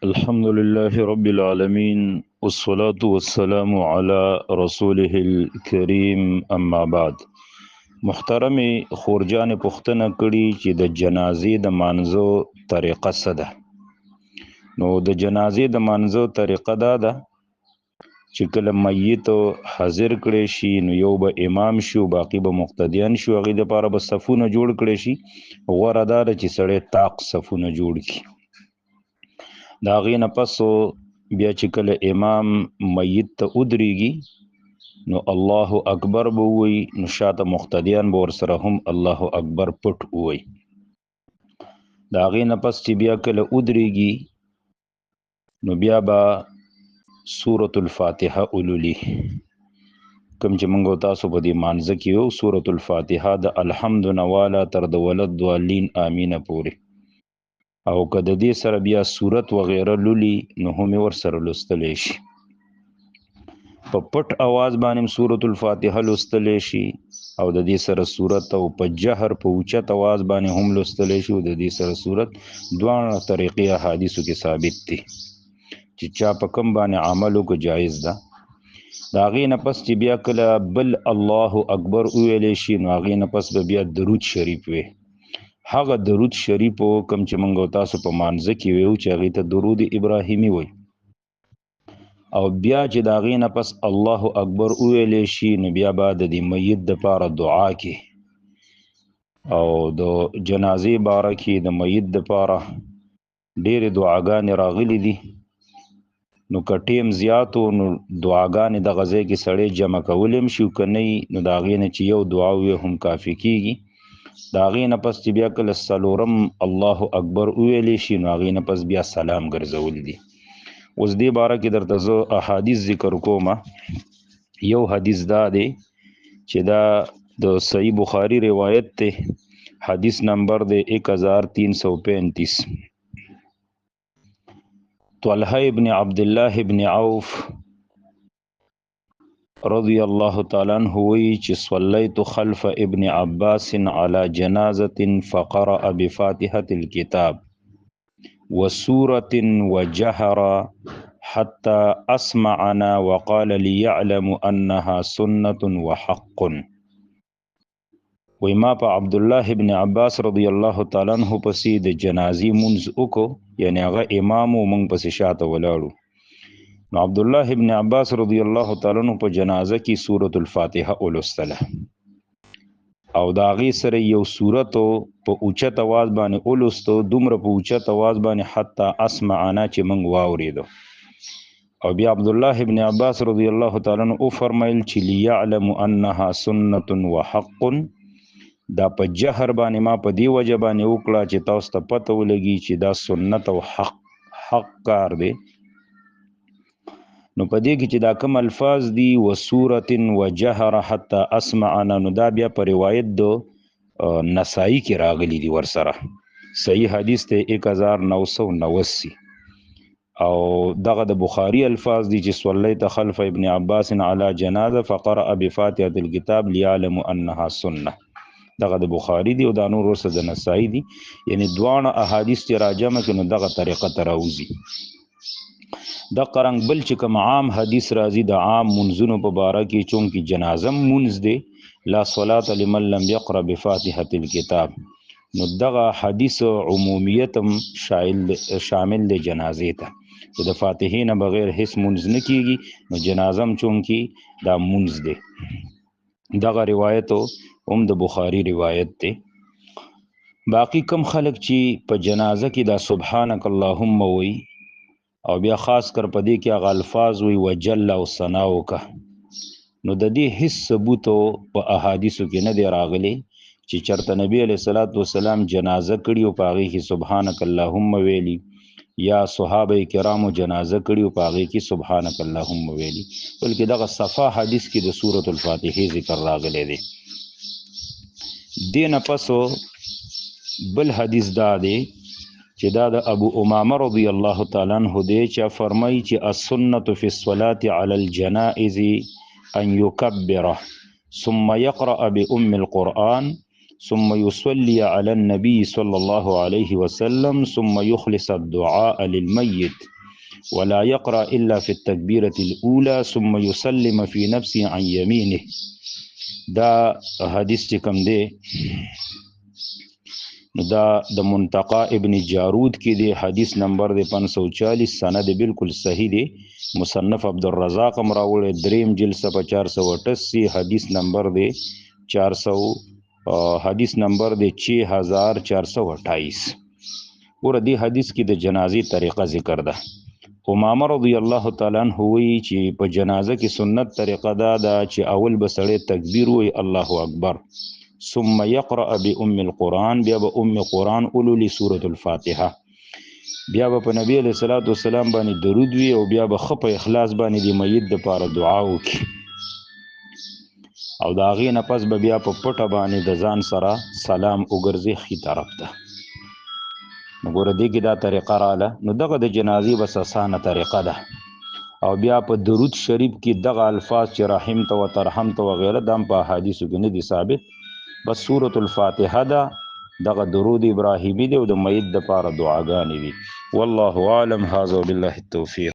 الحمد لله رب العالمين والصلاة والسلام على رسوله الكريم أما بعد. محترم خورجان پختنه کړي چې د جنازې د مانځو طریقه څه ده. نو د جنازې د مانځو طریقه دا ده چې کله میت حاضر کړي شي نو یو به امام شي او باقی به مقتدیان شي. هغې دپاره به صفونه جوړ کړي شي. غوره دا ده چې سړی طاق صفونه جوړ کړي. د هغې نه پس بیا چې کله امام میت ته ودرېږي نو الله اکبر به ووایي، نو شاته مقتدیان به ورسره هم الله اکبر پټ ووایي. د هغې نه پس چې بیا کله ودرېږي نو بیا به سورة الفاتحه اولولي. کوم چې موږ تاسو په دې مانځه کې یو سورة الفاتحه د الحمد نواله تر د ولد دوالین امینه پورې، او که د دې سره بیا صورت وغیره لولي نو هم ور سره لوستلی شي. په پټ اواز باندې سورة الفاتحه لوستلی شي او د دې سره صورت، او په جهر په اوچت اواز باندې هم لوستلی شي او د دې سره صورت. دواړه طریقې احادیثو کې ثابت دي چې چا په کوم باندې عمل وکړو جایز ده. د هغې نه پس چې بیا کله بل الله اکبر وویلی شي نو هغې نه پس به بیا درود شریف وي. هغه درود شریف کوم چې موږ تاسو په مانځه کې ویو چې هغې ته درود ابراهیمي وایي، او بیا چې د هغې نه پس الله اکبر وویلی شي نو بیا به د دې میت دپاره دعا کې، او د جنازې باره کې د میت دپاره ډېرې دعاګانې راغلي دي. نو که ټیم زیاتو نو دعاګانې دغه ځای کې سړی جمع کولی هم شي، که نه نو د هغې نه چې یو دعا ووایي هم کافي کېږي. د هغې نه پس چې بیا کله څلورم الله اکبر وویلی شي نو هغې نه پس بیا سلام ګرځول دي. اوس دې باره کې درته زه احادیث ذکر کومه. یو حدیث دا دی چې دا د صحیح بخاری روایت دی، حدیث نمبر دی 1335. طلحه ابن عبدالله ابن عوف رضی الله تعالی عنہ وی چې صلیت خلف ابن عباس على جنازة فقرأ بفاتحة الكتاب وسورة وجهر حتى اسمعنا وقال ليعلم انها سنة وحق. وی ما په عبد الله ابن عباس رضی الله تعالی عنہ پسې د جنازې مونځ وکړو، یعنی هغه امام و مونږ پسې شاته ولاړو. نو عبد الله ابن عباس رضی الله تعالی عنہ په جنازه کې سورة الفاتحه ولوستله، او د هغې سره یو سورت په اوچت اواز باندې ولوستو، دومره په اوچت اواز باندې حتی اسمعنا چې موږ واورېدو. او بیا عبد الله ابن عباس رضی الله تعالی عنہ وفرمایل چې لیعلم انها سنة وحق. دا په جهر باندې ما په دې وجه باندې وکړه چې تاسو ته پته ولګي چې دا سنت او حق کار دی. نو په دې کې چې دا کوم الفاظ دي وسورة وجهر حتی اسمعنا، نو دا بیا په روایت د نسائی کې راغلی دي ورسره. صحیح حدیث ته 1989. او دغه د بخاری الفاظ دي چې صلیت خلف ابن عباس علی جنازه فقرأ بفاتحة الكتاب لیعلم انها سنه. دغه د بخاری دی او دا نور ورسره د نسائی دي، یعنی دواړه احادیث چې راجمع کړي نو دغه طریقه ته راوځي. د قرنګ بل چې کوم عام حدیث راځي د عام منځونو په باره کې، چونکې جنازه منځ دی لا صلاة لمن لم يقرأ بفاتحة الكتاب، نو دغه حدیث عمومیت هم شامل دی جنازې ته، چې د فاتحې نه بغیر هیڅ منځ نه کیږي. نو جنازه هم چونکې دا منځ دی. دغه روایت هم د بخاری روایت دی. باقی کم خلق چې په جنازه کې دا سبحانك اللهم وی، او بیا خاص کر په دې کې هغه الفاظ وی وجل او ثناؤک، نو د دې هیڅ ثبوت په احادیثو کې نه دی راغلی چې چرته نبی علیہ الصلوۃ والسلام جنازه کړي او په هغې کې سبحانك اللهم ویلی، یا صحابه کرامو جنازه کړي او په هغې کې سبحانك اللهم ویلی، بلکې دغه صفا حدیث کې د سورة الفاتحه ذکر راغلی دی. دې نه پسو بل حدیث دا دی چې دا د ابو امامه رضی الله تعالی عنہ دی چې فرمایي چې السنة فی الصلاة علی الجنائز ان یکبر ثم یقرأ بأم القرآن ثم يصلي على النبي صلى الله عليه وسلم ثم يخلص الدعاء للميت ولا يقرأ إلا في التكبيرة الأولى ثم يسلم في نفسه عن يمينه. دا حدیث چې کوم دی دا د منتقى ابن جارود کې دی، حدیث نمبر دی 540، سند بالکل صحیح دی. مصنف عبدالرزاق هم راوړی، دریم جلد صفحه 488، حدیث نمبر دی 400، حدیث نمبر دی 6428. ګوره دې حدیث کې د جنازې طریقه ذکر ده. امامه رضی الله تعالی عنہ وی چې په جنازه کې سنت طریقه دا ده چې اول به سړی تکبیر وی الله اکبر، ثم يقرأ بأم القرآن، بیا به ام قرآن اولولي سورة الفاتحه، بیا به په نبی علیہ الصلوۃ والسلام باندې درود وی او بیا به خپ اخلاص باندې د میت د پاره دعا وکي او دا غي نه پس به بیا په پټه باندې د ځان سره سلام وګرځي خي طرف ته. نو ګوره دې کې دا طریقه رااله. نو دغه د جنازې بس اسانه طریقه ده او بیا په درود شریف کې دغه الفاظ چې رحمت و ترحمت و غیره دام په حدیثو کې نه دي ثابت، بس سورة الفاتحه ده، دغه درود ابراهیمی دی او د میت د پاره دعاګانې دي. والله اعلم. هذا وبالله التوفیق.